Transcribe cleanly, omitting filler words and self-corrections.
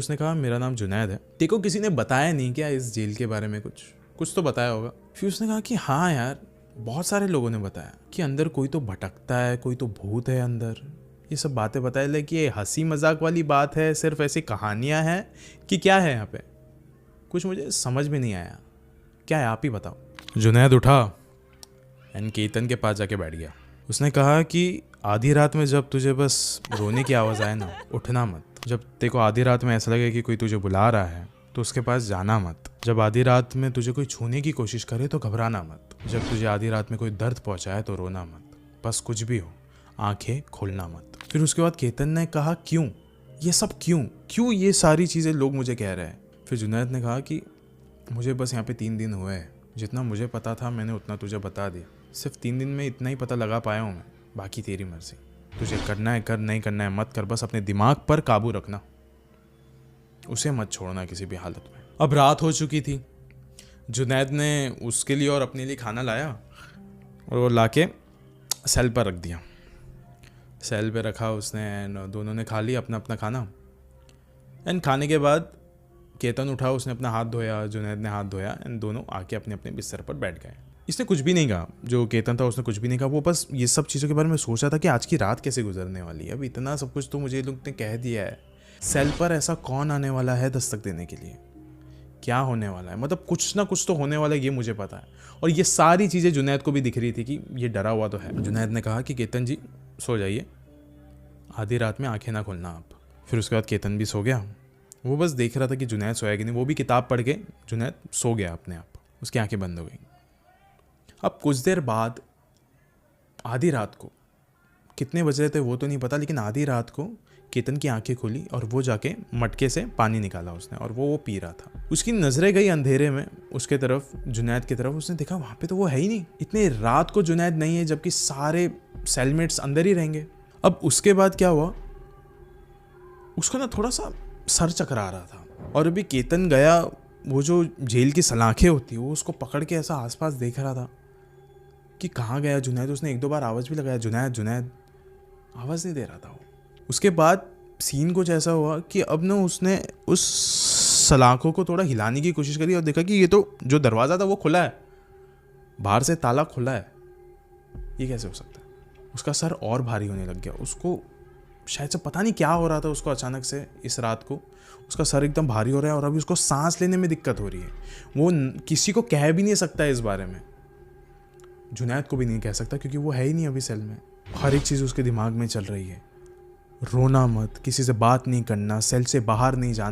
उसने कहा मेरा नाम जुनैद है, तेको किसी ने बताया नहीं क्या इस जेल के बारे में? कुछ तो बताया होगा। फिर उसने कहा कि हाँ यार, बहुत सारे लोगों ने बताया कि अंदर कोई तो भटकता है, कोई तो भूत है अंदर, ये सब बातें बताए। लेकिन ये हंसी मजाक वाली बात है, सिर्फ ऐसी कहानियां हैं कि क्या है यहाँ पे? कुछ मुझे समझ में नहीं आया। क्या है, आप ही बताओ। जुनैद उठा एंड केतन के पास जाके बैठ गया। उसने कहा कि आधी रात में जब तुझे बस रोने की आवाज़ आए ना, उठना मत। जब तेको आधी रात में ऐसा लगे कि कोई तुझे बुला रहा है तो उसके पास जाना मत। जब आधी रात में तुझे कोई छूने की कोशिश करे तो घबराना मत। जब तुझे आधी रात में कोई दर्द पहुंचाए तो रोना मत। बस कुछ भी हो, आंखें खोलना मत। फिर उसके बाद केतन ने कहा क्यों ये सब, क्यों ये सारी चीज़ें लोग मुझे कह रहे हैं? फिर जुनैद ने कहा कि मुझे बस यहाँ पे 3 दिन हुए हैं, जितना मुझे पता था मैंने उतना तुझे बता दिया। सिर्फ 3 दिन में इतना ही पता लगा पाया हूँ मैं, बाकी तेरी मर्जी। तुझे करना है कर, नहीं करना है मत कर, बस अपने दिमाग पर काबू रखना, उसे मत छोड़ना किसी भी हालत में। अब रात हो चुकी थी। जुनैद ने उसके लिए और अपने लिए खाना लाया और वो लाके सेल पर रख दिया। सेल पे रखा उसने एंड दोनों ने खा लिया अपना अपना खाना। एंड खाने के बाद केतन उठा, उसने अपना हाथ धोया, जुनैद ने हाथ धोया एंड दोनों आके अपने अपने बिस्तर पर बैठ गए। इसने कुछ भी नहीं कहा, जो केतन था उसने कुछ भी नहीं कहा। वो बस ये सब चीज़ों के बारे में सोच रहा था कि आज की रात कैसे गुजरने वाली है। अब इतना सब कुछ तो मुझे ये लोग ने कह दिया है। सेल पर ऐसा कौन आने वाला है दस्तक देने के लिए? क्या होने वाला है? मतलब कुछ ना कुछ तो होने वाला है, ये मुझे पता है। और ये सारी चीज़ें जुनैद को भी दिख रही थी कि ये डरा हुआ तो है। जुनैद ने कहा कि केतन जी सो जाइए, आधी रात में आंखें ना खोलना आप। फिर उसके बाद केतन भी सो गया। वो बस देख रहा था कि जुनैद सोया कि नहीं। वो भी किताब पढ़ के जुनैद सो गया अपने आप, उसकी आंखें बंद हो गई। अब कुछ देर बाद आधी रात को, कितने बज रहे थे वो तो नहीं पता, लेकिन आधी रात को केतन की आंखें खुली और वो जाके मटके से पानी निकाला उसने और वो पी रहा था। उसकी नजरें गई अंधेरे में उसके तरफ, जुनैद की तरफ। उसने देखा वहां पे तो वो है ही नहीं। इतने रात को जुनैद नहीं है, जबकि सारे सेलमेट्स अंदर ही रहेंगे। अब उसके बाद क्या हुआ, उसको ना थोड़ा सा सर चकरा रहा था और अभी केतन गया, वो जो जेल की सलाखें होती है वो उसको पकड़ के ऐसा आसपास देख रहा था कि कहाँ गया जुनैद। उसने 1-2 बार आवाज़ भी लगाया, जुनैद जुनैद, आवाज़ नहीं दे रहा था वो। उसके बाद सीन कुछ ऐसा हुआ कि अब ना उसने उस सलाखों को थोड़ा हिलाने की कोशिश करी और देखा कि ये तो जो दरवाज़ा था वो खुला है, बाहर से ताला खुला है। ये कैसे हो सकता है? उसका सर और भारी होने लग गया। उसको शायद से पता नहीं क्या हो रहा था उसको, अचानक से इस रात को उसका सर एकदम भारी हो रहा है और अभी उसको सांस लेने में दिक्कत हो रही है। वो किसी को कह भी नहीं सकता है इस बारे में, जुनैद को भी नहीं कह सकता क्योंकि वो है ही नहीं अभी सेल में। हर एक चीज़ उसके दिमाग में चल रही है, रोना मत, किसी से बात नहीं करना, सेल से बाहर नहीं जाना।